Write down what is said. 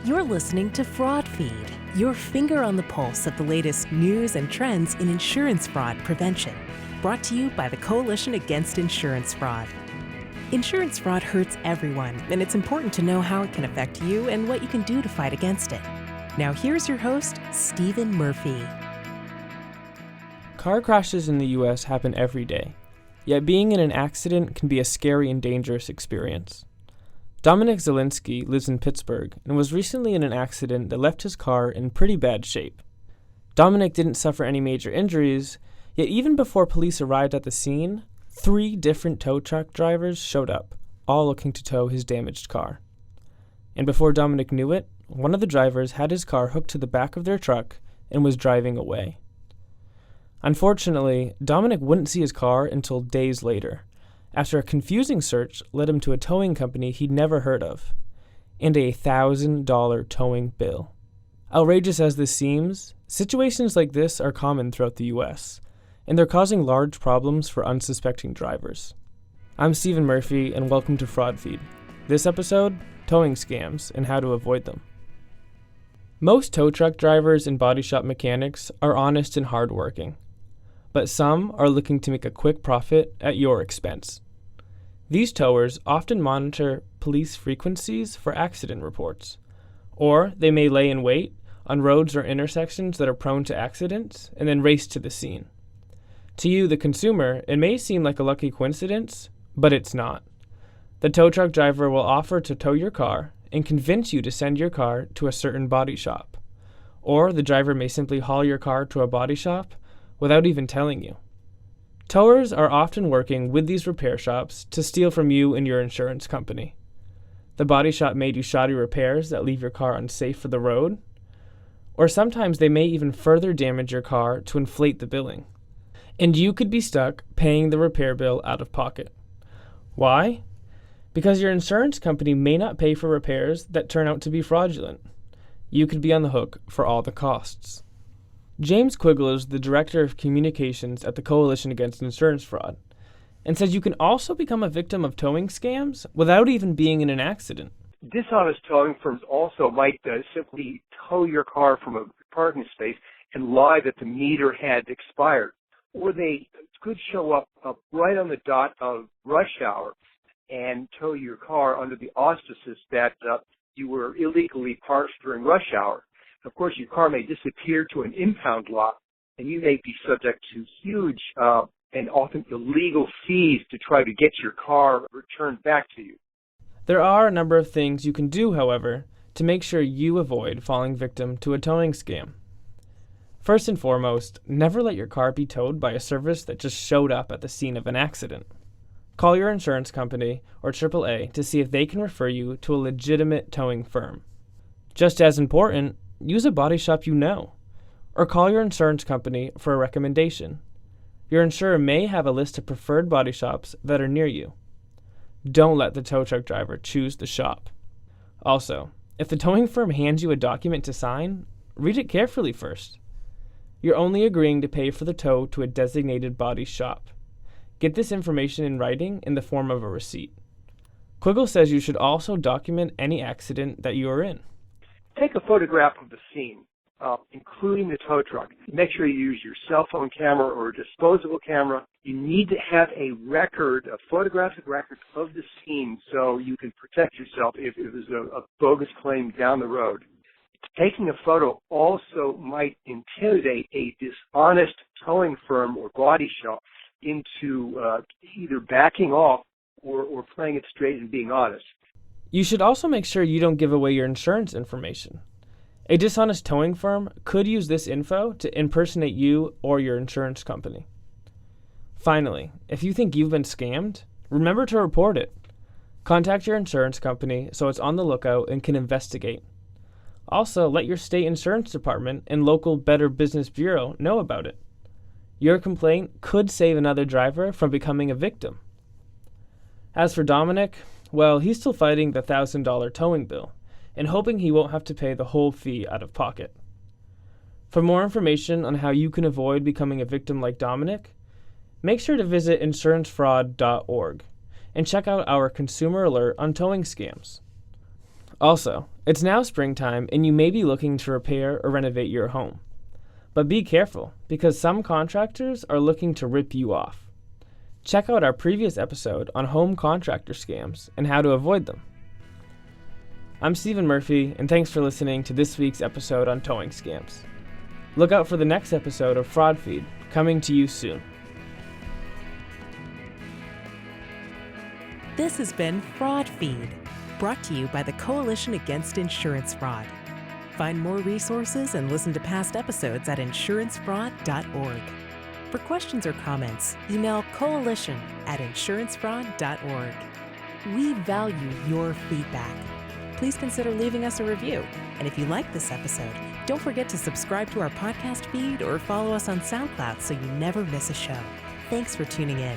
You're listening to FraudFeed, your finger on the pulse of the latest news and trends in insurance fraud prevention. Brought to you by the Coalition Against Insurance Fraud. Insurance fraud hurts everyone, and it's important to know how it can affect you and what you can do to fight against it. Now here's your host, Stephen Murphy. Car crashes in the U.S. happen every day, yet being in an accident can be a scary and dangerous experience. Dominic Zielinski lives in Pittsburgh and was recently in an accident that left his car in pretty bad shape. Dominic didn't suffer any major injuries, yet even before police arrived at the scene, 3 different tow truck drivers showed up, all looking to tow his damaged car. And before Dominic knew it, one of the drivers had his car hooked to the back of their truck and was driving away. Unfortunately, Dominic wouldn't see his car until days later, after a confusing search led him to a towing company he'd never heard of, and a $1,000 towing bill. Outrageous as this seems, situations like this are common throughout the U.S., and they're causing large problems for unsuspecting drivers. I'm Stephen Murphy, and welcome to FraudFeed. This episode, towing scams and how to avoid them. Most tow truck drivers and body shop mechanics are honest and hardworking, but some are looking to make a quick profit at your expense. These towers often monitor police frequencies for accident reports, or they may lay in wait on roads or intersections that are prone to accidents and then race to the scene. To you, the consumer, it may seem like a lucky coincidence, but it's not. The tow truck driver will offer to tow your car and convince you to send your car to a certain body shop, or the driver may simply haul your car to a body shop without even telling you. Towers are often working with these repair shops to steal from you and your insurance company. The body shop may do shoddy repairs that leave your car unsafe for the road, or sometimes they may even further damage your car to inflate the billing. And you could be stuck paying the repair bill out of pocket. Why? Because your insurance company may not pay for repairs that turn out to be fraudulent. You could be on the hook for all the costs. James Quiggle is the Director of Communications at the Coalition Against Insurance Fraud, and says you can also become a victim of towing scams without even being in an accident. Dishonest towing firms also might simply tow your car from a parking space and lie that the meter had expired. Or they could show up right on the dot of rush hour and tow your car under the auspices that you were illegally parked during rush hour. Of course, your car may disappear to an impound lot, and you may be subject to huge and often illegal fees to try to get your car returned back to you. There are a number of things you can do, however, to make sure you avoid falling victim to a towing scam. First and foremost, never let your car be towed by a service that just showed up at the scene of an accident. Call your insurance company or AAA to see if they can refer you to a legitimate towing firm. Just as important, use a body shop you know, or call your insurance company for a recommendation. Your insurer may have a list of preferred body shops that are near you. Don't let the tow truck driver choose the shop. Also, if the towing firm hands you a document to sign, read it carefully first. You're only agreeing to pay for the tow to a designated body shop. Get this information in writing in the form of a receipt. Quiggle says you should also document any accident that you are in. Take a photograph of the scene, including the tow truck. Make sure you use your cell phone camera or a disposable camera. You need to have a photographic record of the scene so you can protect yourself if there's a bogus claim down the road. Taking a photo also might intimidate a dishonest towing firm or body shop into either backing off or playing it straight and being honest. You should also make sure you don't give away your insurance information. A dishonest towing firm could use this info to impersonate you or your insurance company. Finally, if you think you've been scammed, remember to report it. Contact your insurance company so it's on the lookout and can investigate. Also, let your state insurance department and local Better Business Bureau know about it. Your complaint could save another driver from becoming a victim. As for Dominic, well, he's still fighting the $1,000 towing bill and hoping he won't have to pay the whole fee out of pocket. For more information on how you can avoid becoming a victim like Dominic, make sure to visit insurancefraud.org and check out our consumer alert on towing scams. Also, it's now springtime and you may be looking to repair or renovate your home. But be careful, because some contractors are looking to rip you off. Check out our previous episode on home contractor scams and how to avoid them. I'm Stephen Murphy, and thanks for listening to this week's episode on towing scams. Look out for the next episode of FraudFeed, coming to you soon. This has been FraudFeed, brought to you by the Coalition Against Insurance Fraud. Find more resources and listen to past episodes at insurancefraud.org. For questions or comments, email coalition@insurancefraud.org. We value your feedback. Please consider leaving us a review. And if you like this episode, don't forget to subscribe to our podcast feed or follow us on SoundCloud so you never miss a show. Thanks for tuning in.